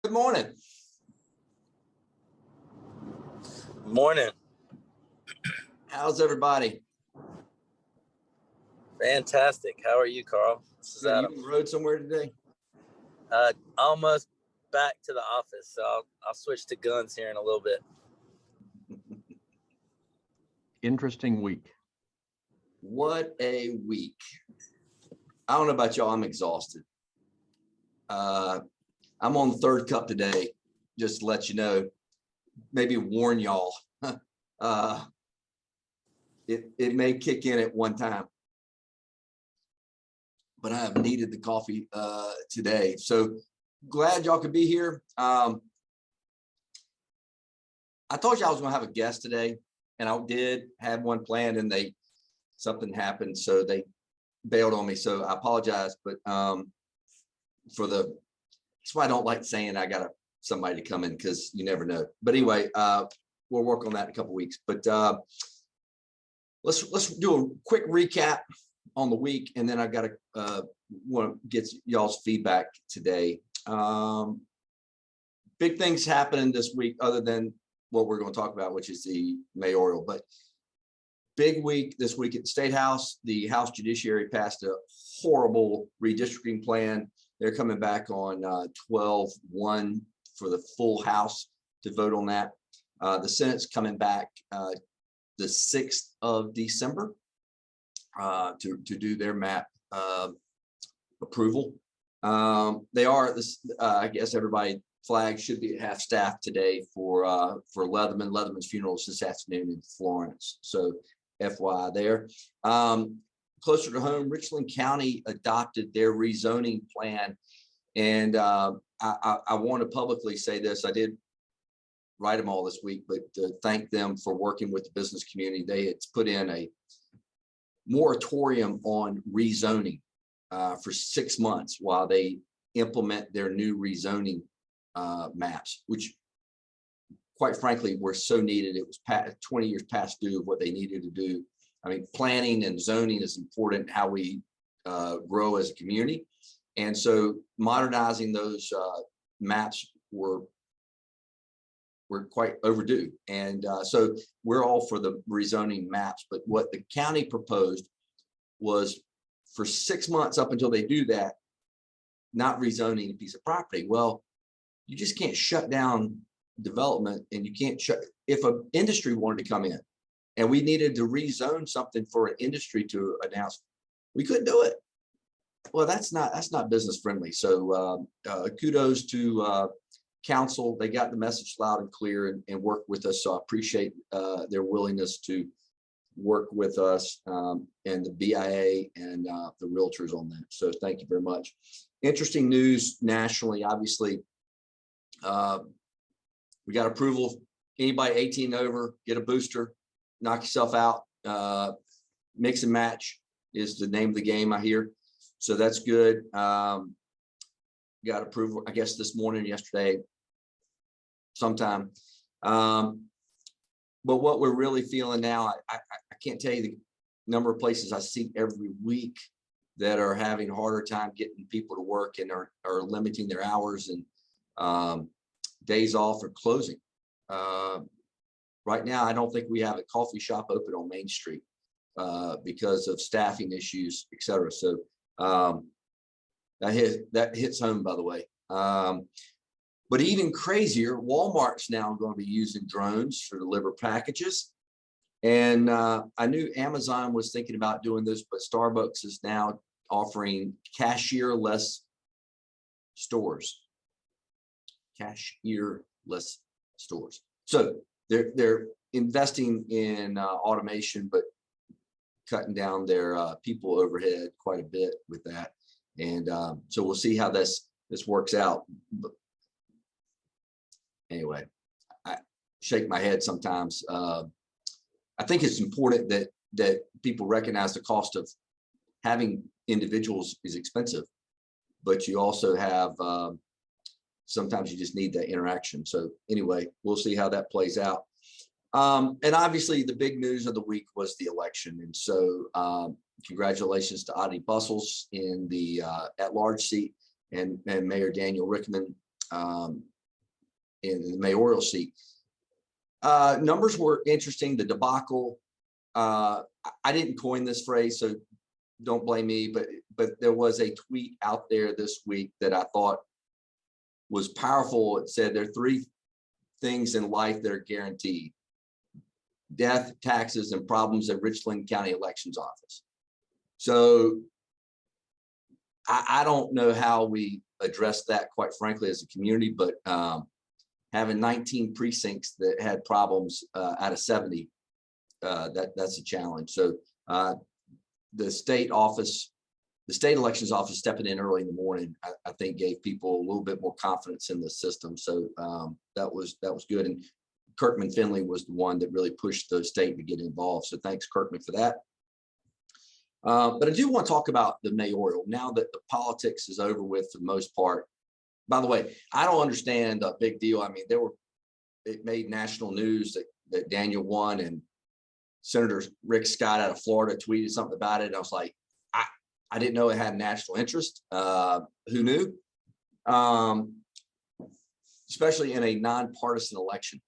Good morning. Morning. How's everybody? Fantastic. How are you, Carl? This is Good. Adam. You on the road somewhere today? Almost back to the office, so I'll switch to guns here in a little bit. Interesting week. What a week. I don't know about y'all. I'm exhausted. I'm on the third cup today, just to let you know, maybe warn y'all. It may kick in at one time, but I have needed the coffee today. So glad y'all could be here. I told you I was going to have a guest today, and I did have one planned, and something happened, so they bailed on me. So I apologize, but that's why I don't like saying I got somebody to come in, because you never know. But anyway, we'll work on that in a couple of weeks. But let's do a quick recap on the week, and then I got to want to get y'all's feedback today. Big things happening this week, other than what we're going to talk about, which is the mayoral. But big week this week at the State House. The House Judiciary passed a horrible redistricting plan. They're coming back on 12/1 for the full House to vote on that. The Senate's coming back the 6th of December to do their map approval. They are this. I guess everybody flag should be at half staff today for Leatherman. Leatherman's funeral is this afternoon in Florence. So FYI there. Closer to home, Richland County adopted their rezoning plan. And I want to publicly say this. I did write them all this week, but to thank them for working with the business community. They had put in a moratorium on rezoning for 6 months while they implement their new rezoning maps, which quite frankly were so needed. It was 20 years past due of what they needed to do. I mean, planning and zoning is important, how we grow as a community. And so modernizing those maps were quite overdue. And so we're all for the rezoning maps. But what the county proposed was for 6 months up until they do that, not rezoning a piece of property. Well, you just can't shut down development, and you can't if an industry wanted to come in and we needed to rezone something for an industry to announce, we couldn't do it. Well, that's not business friendly. So kudos to council. They got the message loud and clear and worked with us. So I appreciate their willingness to work with us and the BIA and the realtors on that. So thank you very much. Interesting news nationally, obviously. We got approval. Anybody 18 over, get a booster, knock yourself out. Mix and match is the name of the game, I hear. So that's good. Got approval, I guess, this morning, yesterday, sometime. But what we're really feeling now, I can't tell you the number of places I see every week that are having a harder time getting people to work and are limiting their hours and days off or closing. Right now, I don't think we have a coffee shop open on Main Street because of staffing issues, et cetera. So that hits home, by the way. But even crazier, Walmart's now going to be using drones to deliver packages. And I knew Amazon was thinking about doing this, but Starbucks is now offering cashier-less stores. Cashier-less stores. So they're investing in automation, but cutting down their people overhead quite a bit with that. And so we'll see how this works out. But anyway, I shake my head sometimes. I think it's important that people recognize the cost of having individuals is expensive, but you also have sometimes you just need that interaction. So anyway, we'll see how that plays out. And obviously the big news of the week was the election. And so congratulations to Adi Bustles in the at-large seat and Mayor Daniel Rickman in the mayoral seat. Numbers were interesting. The debacle. I didn't coin this phrase, so don't blame me. But there was a tweet out there this week that I thought was powerful. It said there are three things in life that are guaranteed: death, taxes, and problems at Richland County Elections Office. So I don't know how we address that, quite frankly, as a community, but having 19 precincts that had problems out of 70, that's a challenge. So the state elections office stepping in early in the morning, I think gave people a little bit more confidence in the system. So that was good. And Kirkman Finley was the one that really pushed the state to get involved. So thanks, Kirkman, for that. But I do want to talk about the mayoral now that the politics is over with for the most part. By the way, I don't understand a big deal. I mean, it made national news that Daniel won, and Senator Rick Scott out of Florida tweeted something about it. And I was like, I didn't know it had national interest. Who knew? Especially in a nonpartisan election,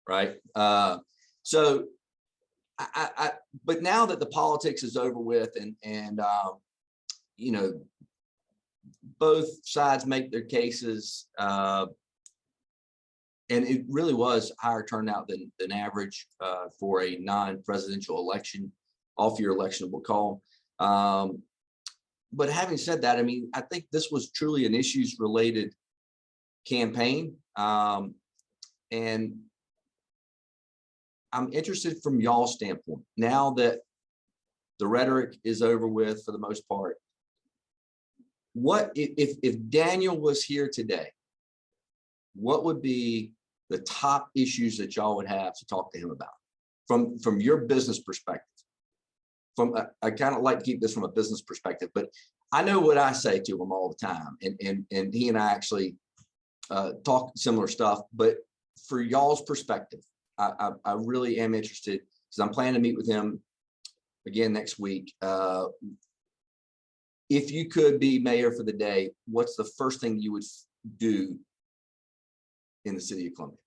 right? So but now that the politics is over with, and you know, both sides make their cases, and it really was higher turnout than average for a non-presidential election, off-year election, we'll call. But having said that, I mean, I think this was truly an issues-related campaign, and I'm interested from y'all's standpoint, now that the rhetoric is over with for the most part. What if Daniel was here today, what would be the top issues that y'all would have to talk to him about from your business perspective? I kind of like to keep this from a business perspective, but I know what I say to him all the time, and he and I actually talk similar stuff. But for y'all's perspective, I really am interested, because I'm planning to meet with him again next week. If you could be mayor for the day, what's the first thing you would do in the city of Columbia?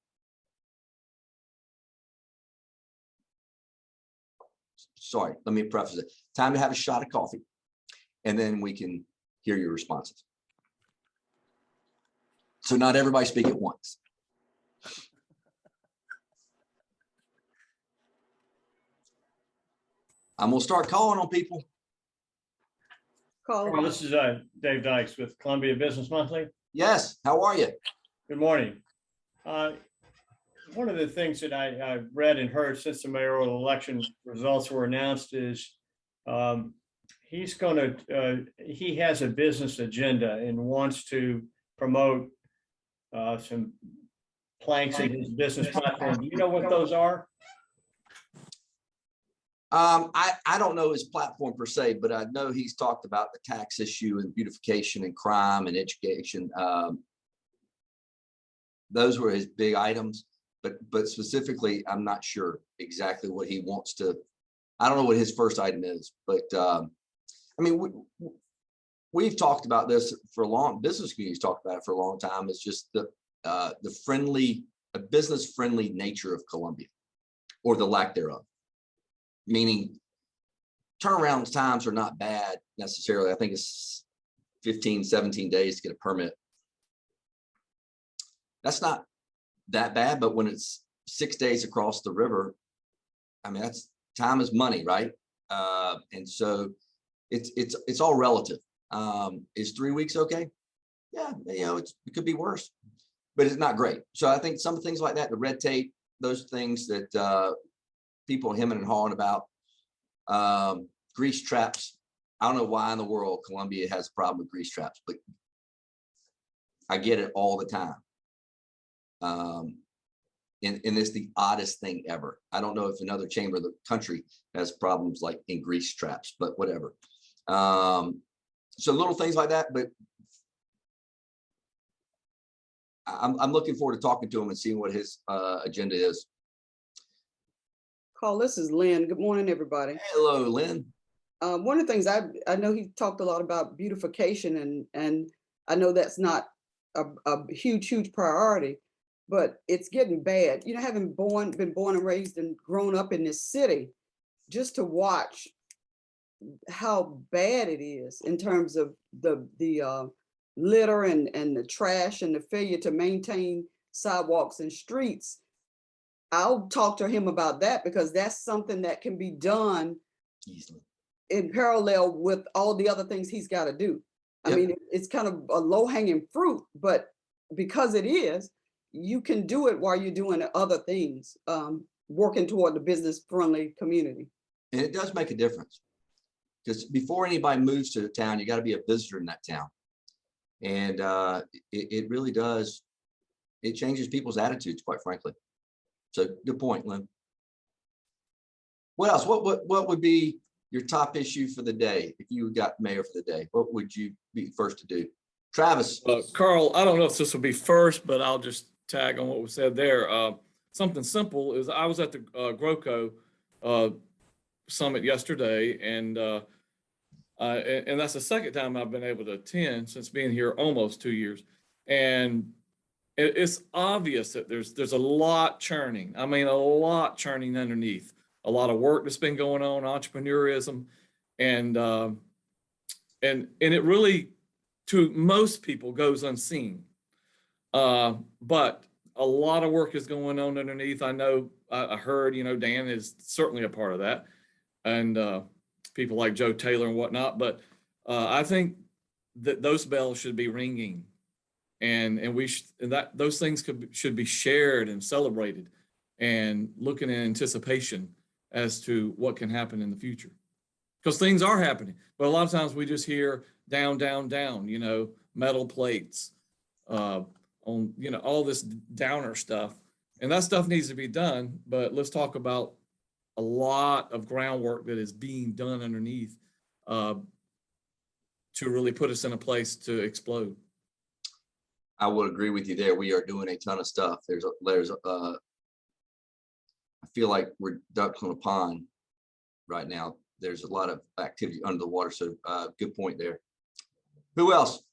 Sorry, let me preface it. Time to have a shot of coffee, and then we can hear your responses. So not everybody speak at once. I'm gonna start calling on people. Well, this is Dave Dykes with Columbia Business Monthly. Yes, how are you? Good morning. One of the things that I read and heard since the mayoral election results were announced is he has a business agenda and wants to promote some planks in his business platform. Do you know what those are? I don't know his platform per se, but I know he's talked about the tax issue and beautification and crime and education. Those were his big items, but specifically, I'm not sure exactly what he wants to. I don't know what his first item is, but I mean, we've talked about this for a long. Business communities talked about it for a long time. It's just the business friendly nature of Columbia, or the lack thereof. Meaning turnaround times are not bad necessarily. I think it's 15, 17 days to get a permit. That's not that bad, but when it's 6 days across the river, I mean, that's time is money, right? And so it's all relative. Is 3 weeks okay? Yeah, you know, it could be worse, but it's not great. So I think some things like that, the red tape, those things that people hemming and hawing about, grease traps. I don't know why in the world Columbia has a problem with grease traps, but I get it all the time. And it's the oddest thing ever. I don't know if another chamber of the country has problems like in grease traps, but whatever. So little things like that, but I'm looking forward to talking to him and seeing what his agenda is. Carl, this is Lynn. Good morning, everybody. Hello, Lynn. One of the things I know he talked a lot about beautification, and I know that's not a huge priority, but it's getting bad. You know, having been born and raised and grown up in this city, just to watch how bad it is in terms of the litter and the trash and the failure to maintain sidewalks and streets. I'll talk to him about that because that's something that can be done Easily. in parallel with all the other things he's got to do. I Yep. mean, it's kind of a low hanging fruit, but because it is, you can do it while you're doing other things, working toward the business friendly community. And it does make a difference. Because before anybody moves to the town, you got to be a visitor in that town. And it really does. It changes people's attitudes, quite frankly. So good point, Lynn. What else? What would be your top issue for the day if you got mayor for the day? What would you be first to do? Travis. Carl, I don't know if this will be first, but I'll just tag on what was said there. Something simple is I was at the GrowCo summit yesterday, and that's the second time I've been able to attend since being here almost 2 years. And it's obvious that there's a lot churning. I mean, a lot churning underneath. A lot of work that's been going on, entrepreneurism, and it really, to most people, goes unseen. But a lot of work is going on underneath. I know, I heard, Dan is certainly a part of that, and people like Joe Taylor and whatnot. But I think that those bells should be ringing, and those things should be shared and celebrated, and looking in anticipation as to what can happen in the future, because things are happening. But a lot of times we just hear down, metal plates, on, all this downer stuff, and that stuff needs to be done. But let's talk about a lot of groundwork that is being done underneath to really put us in a place to explode. I would agree with you there. We are doing a ton of stuff. I feel like we're ducks on a pond right now. There's a lot of activity under the water. So good point there. Who else?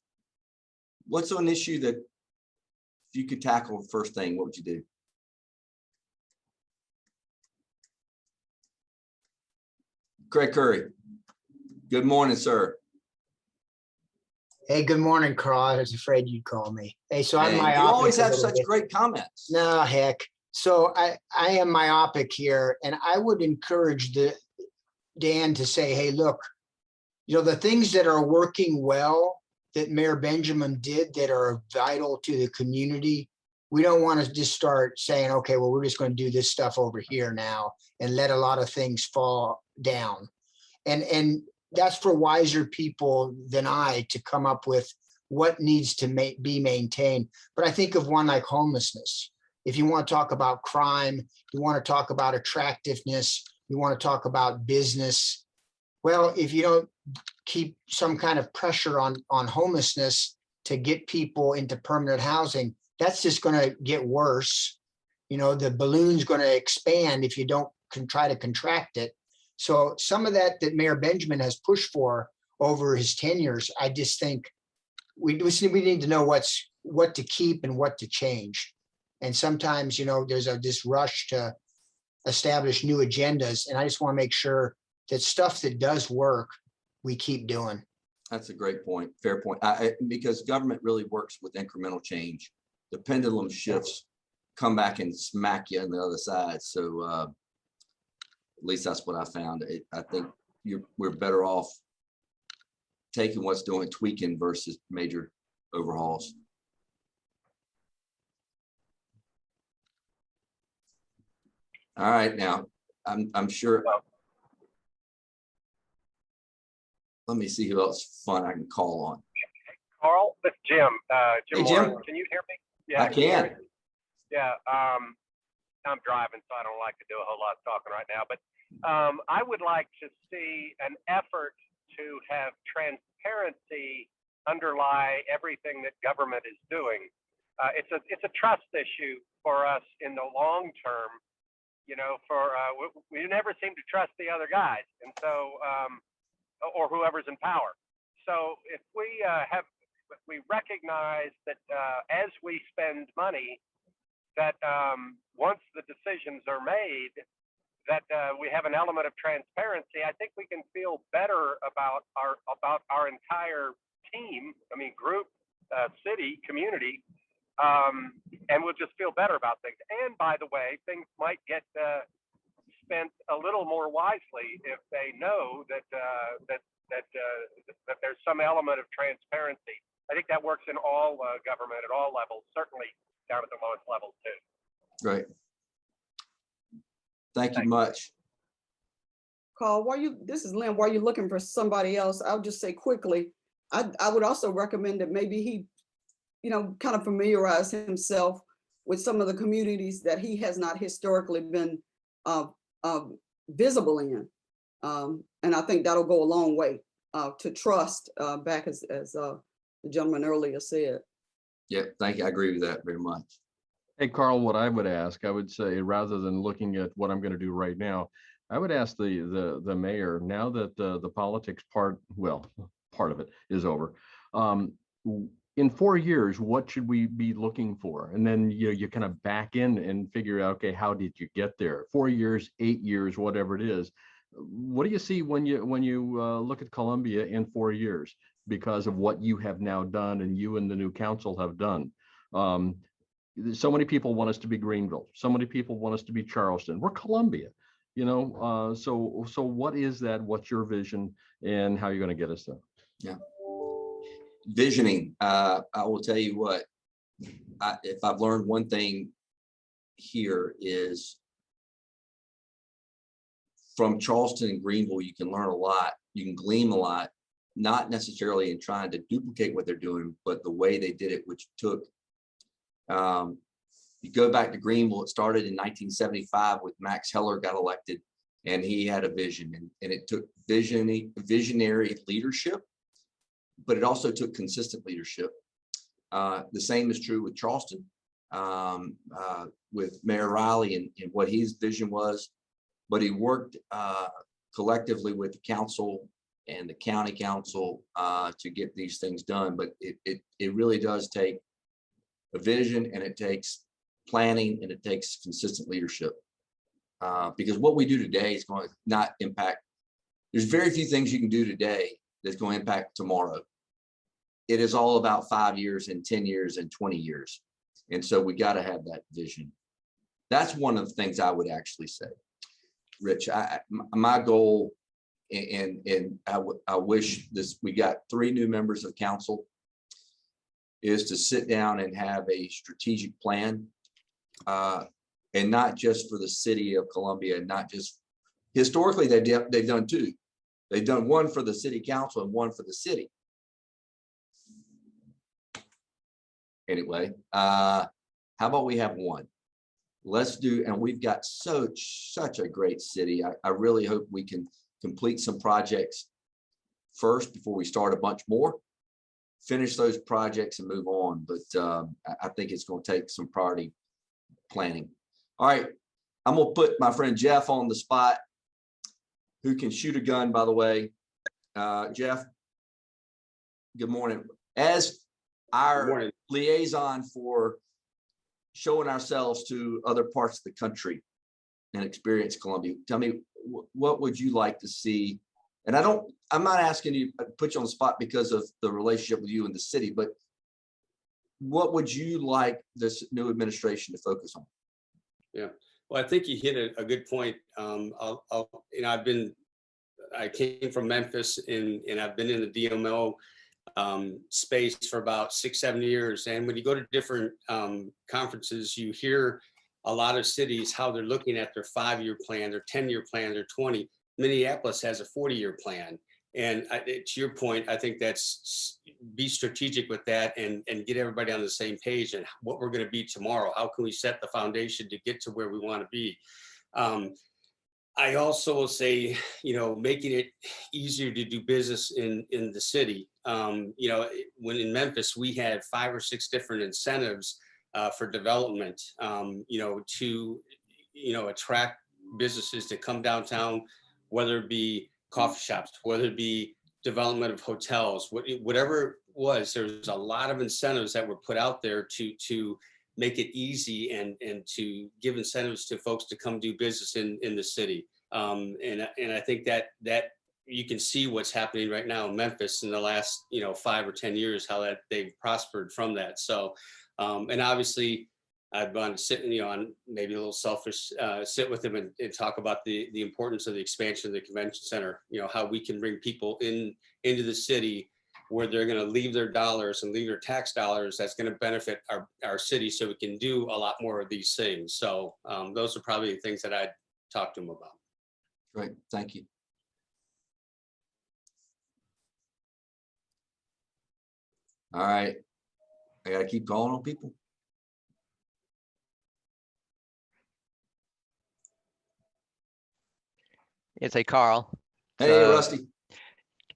What's an issue that if you could tackle first thing, what would you do? Craig Curry. Good morning, sir. Hey, good morning, Carl. I was afraid you'd call me. Hey, so I'm Hey, myopic. you always a have little such bit. great comments. No, heck. So I am myopic here, and I would encourage Dan to say, hey, look, the things that are working well that Mayor Benjamin did that are vital to the community, we don't want to just start saying, okay, well, we're just going to do this stuff over here now and let a lot of things fall down. And that's for wiser people than I to come up with what needs to be maintained. But I think of one like homelessness. If you want to talk about crime, you want to talk about attractiveness, you want to talk about business. Well, if you don't keep some kind of pressure on homelessness to get people into permanent housing, that's just going to get worse. The balloon's going to expand if you don't try to contract it. So some of that Mayor Benjamin has pushed for over his tenures, I just think we need to know what to keep and what to change. And sometimes, there's this rush to establish new agendas. And I just want to make sure that stuff that does work, we keep doing. That's a great point. Fair point. Because government really works with incremental change. The pendulum shifts, come back and smack you on the other side. So at least that's what I found. I think we're better off taking what's doing, tweaking versus major overhauls. All right, now I'm sure. Let me see who else fun I can call on. Carl, it's Jim. Hey, Jim. Moore. Can you hear me? I you hear can. me? Yeah. I'm driving, so I don't like to do a whole lot of talking right now. But I would like to see an effort to have transparency underlie everything that government is doing. It's a trust issue for us in the long term. We never seem to trust the other guys, and so or whoever's in power. So if we have we recognize that as we spend money, that once the decisions are made, that we have an element of transparency, I think we can feel better about our entire team. I mean, group, city, community, and we'll just feel better about things. And by the way, things might get spent a little more wisely if they know that there's some element of transparency. I think that works in all government at all levels, certainly down at the lowest levels too. Right. Thank you much. Carl, this is Lynn, while you're looking for somebody else, I'll just say quickly, I would also recommend that maybe he, kind of familiarize himself with some of the communities that he has not historically been visible in. And I think that'll go a long way to trust back as the gentleman earlier said. Yeah, thank you. I agree with that very much. Hey, Carl, what I would ask, I would say, rather than looking at what I'm going to do right now, I would ask the mayor, now that the politics part of it is over, in 4 years, what should we be looking for? And then you kind of back in and figure out, okay, how did you get there? 4 years, 8 years, whatever it is. What do you see when you look at Columbia in 4 years because of what you have now done and you and the new council have done? So many people want us to be Greenville. So many people want us to be Charleston. We're Columbia, so what is that? What's your vision and how you're going to get us there? Yeah. Visioning. I will tell you what, if I've learned one thing here is from Charleston and Greenville, you can learn a lot. You can glean a lot, not necessarily in trying to duplicate what they're doing, but the way they did it, which took, you go back to Greenville, it started in 1975 with Max Heller got elected, and he had a vision, and it took visionary leadership, but it also took consistent leadership. The same is true with Charleston, with Mayor Riley and what his vision was, but he worked collectively with the council and the county council to get these things done. But it really does take a vision, and it takes planning, and it takes consistent leadership. Because what we do today is going to not impact. There's very few things you can do today that's going to impact tomorrow. It is all about 5 years and 10 years and 20 years. And so we got to have that vision. That's one of the things I would actually say, Rich. My goal, and I wish this, we got 3 new members of council, is to sit down and have a strategic plan, and not just for the city of Columbia, and not just historically they've done 2. They've done one for the city council and one for the city. Anyway, how about we have one? Let's do, and we've got such a great city. I really hope we can complete some projects first before we start a bunch more. Finish those projects and move on. But I think it's going to take some priority planning. All right, I'm going to put my friend Jeff on the spot, who can shoot a gun, by the way. Jeff, good morning. As our liaison for showing ourselves to other parts of the country and experience Columbia, tell me, what would you like to see? And I'm not asking you to put you on the spot because of the relationship with you and the city, but what would you like this new administration to focus on? Yeah, well, I think you hit a good point. I came from Memphis, and I've been in the DMO space for about 6-7 years. And when you go to different conferences, you hear a lot of cities, how they're looking at their 5-year plan, their 10-year plan, their 20. Minneapolis has a 40-year plan. And to your point, I think that's be strategic with that and get everybody on the same page and what we're going to be tomorrow. How can we set the foundation to get to where we want to be? I also will say, making it easier to do business in the city. When in Memphis, we had 5 or 6 different incentives for development, to, attract businesses to come downtown, whether it be coffee shops, whether it be development of hotels, whatever it was, there's a lot of incentives that were put out there to make it easy and to give incentives to folks to come do business in the city. And I think that you can see what's happening right now in Memphis in the last 5 or 10 years, how that they've prospered from that. So and obviously I've gone sitting, on maybe a little selfish, sit with them and talk about the importance of the expansion of the convention center, how we can bring people into the city where they're going to leave their dollars and leave their tax dollars. That's going to benefit our city, so we can do a lot more of these things. So those are probably the things that I'd talk to them about. Great, thank you. All right, I gotta keep calling on people. It's a Carl. Hey, So, Rusty.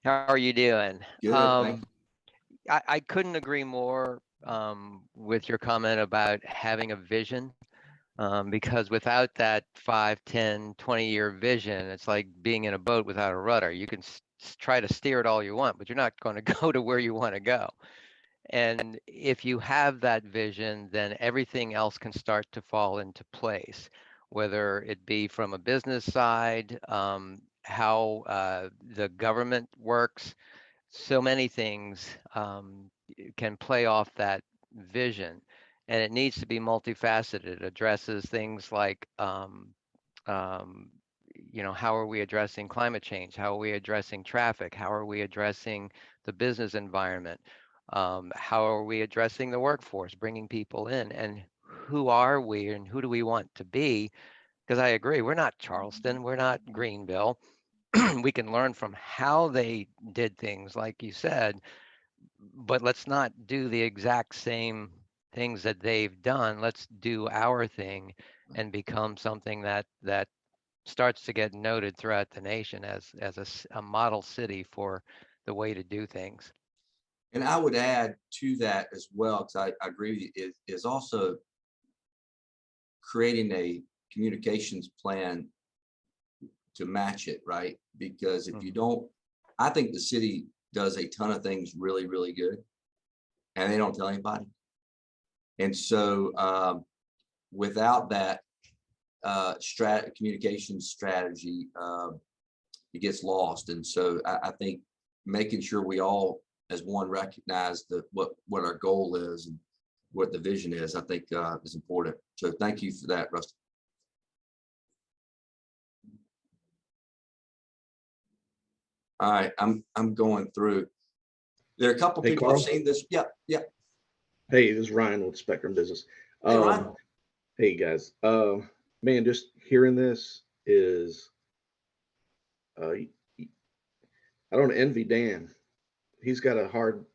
how are you doing? Good, thank you. I couldn't agree more with your comment about having a vision, because without that 5, 10, 20-year vision, it's like being in a boat without a rudder. You can try to steer it all you want, but you're not going to go to where you want to go. And if you have that vision, then everything else can start to fall into place, whether it be from a business side, how the government works. So many things can play off that vision, and it needs to be multifaceted. It addresses things like, how are we addressing climate change? How are we addressing traffic? How are we addressing the business environment? How are we addressing the workforce, bringing people in, and who are we and who do we want to be? Because I agree, we're not Charleston, we're not Greenville. We can learn from how they did things, like you said, but let's not do the exact same things that they've done. Let's do our thing and become something that starts to get noted throughout the nation as a model city for the way to do things. And I would add to that as well, because I agree with you, is also creating a communications plan to match it, right? Because if you don't, I think the city does a ton of things really, really good, and they don't tell anybody. And so without that communication strategy, it gets lost. And so I think making sure we all as one recognize what our goal is and what the vision is, I think is important. So thank you for that, Rusty. All right, I'm going through. There are a couple Hey, people I've Carl. seen this. Yeah. Hey, this is Ryan with Spectrum Business. Hey, Ryan. Hey guys. Man, just hearing this is I don't envy Dan. He's got a hard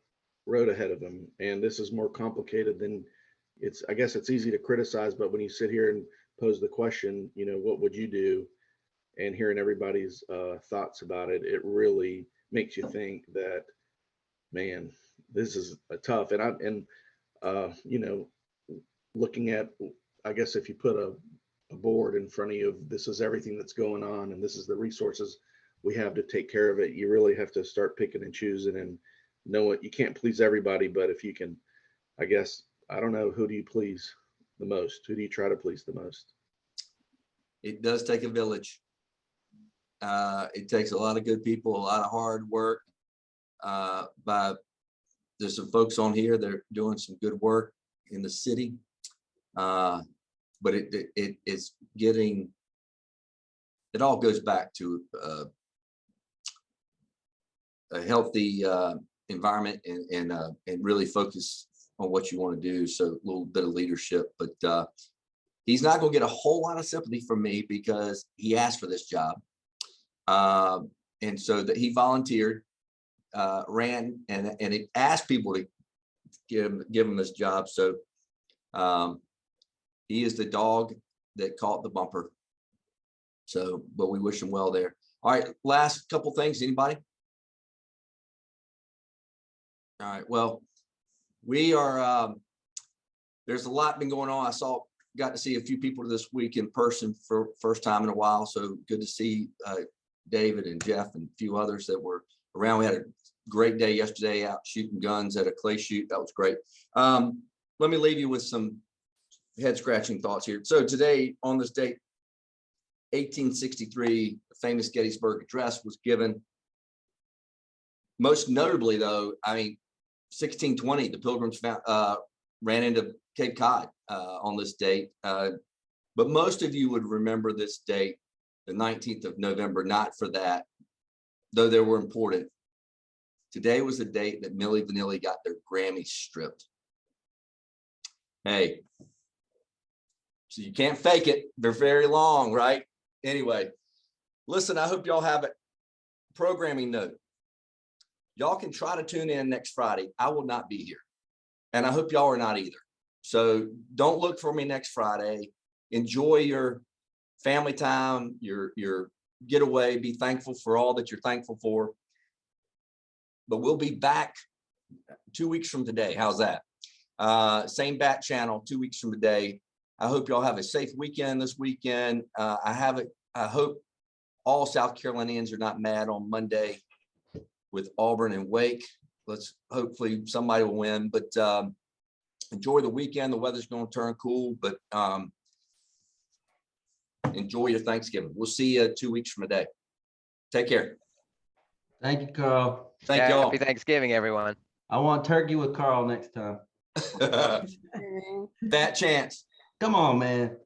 road ahead of him, and this is more complicated than I guess it's easy to criticize, but when you sit here and pose the question, what would you do? And hearing everybody's thoughts about it, it really makes you think that, man, this is a tough. And looking at, I guess if you put a board in front of you of this is everything that's going on and this is the resources we have to take care of it, you really have to start picking and choosing and know it. You can't please everybody, but if you can, I guess, I don't know, who do you please the most? Who do you try to please the most? It does take a village. It takes a lot of good people, a lot of hard work. There's some folks on here that are doing some good work in the city. But it's getting, it all goes back to a healthy environment and really focus on what you want to do. So a little bit of leadership, but he's not going to get a whole lot of sympathy from me because he asked for this job. And so that he volunteered, ran and he asked people to give him this job. So he is the dog that caught the bumper. So, but we wish him well there. All right, last couple things. Anybody? All right. Well, we are. There's a lot been going on. Got to see a few people this week in person for first time in a while. So good to see David and Jeff and a few others that were around. We had a great day yesterday out shooting guns at a clay shoot. That was great. Let me leave you with some head scratching thoughts here. So today, on this date, 1863, the famous Gettysburg Address was given. Most notably, though, I mean, 1620, the Pilgrims ran into Cape Cod on this date. But most of you would remember this date, the 19th of November, not for that, though they were important. Today was the date that Milli Vanilli got their Grammys stripped. Hey, so you can't fake it. They're very long, right? Anyway, listen, I hope y'all have a programming note. Y'all can try to tune in next Friday. I will not be here. And I hope y'all are not either. So don't look for me next Friday. Enjoy your family time, your getaway. Be thankful for all that you're thankful for. But we'll be back 2 weeks from today. How's that? Same bat channel 2 weeks from today. I hope y'all have a safe weekend this weekend. I hope all South Carolinians are not mad on Monday with Auburn and Wake. Let's hopefully somebody will win, but enjoy the weekend. The weather's going to turn cool, but enjoy your Thanksgiving. We'll see you 2 weeks from today. Take care. Thank you, Carl. Thank y'all. Happy Thanksgiving, everyone. I want turkey with Carl next time. Fat chance. Come on, man.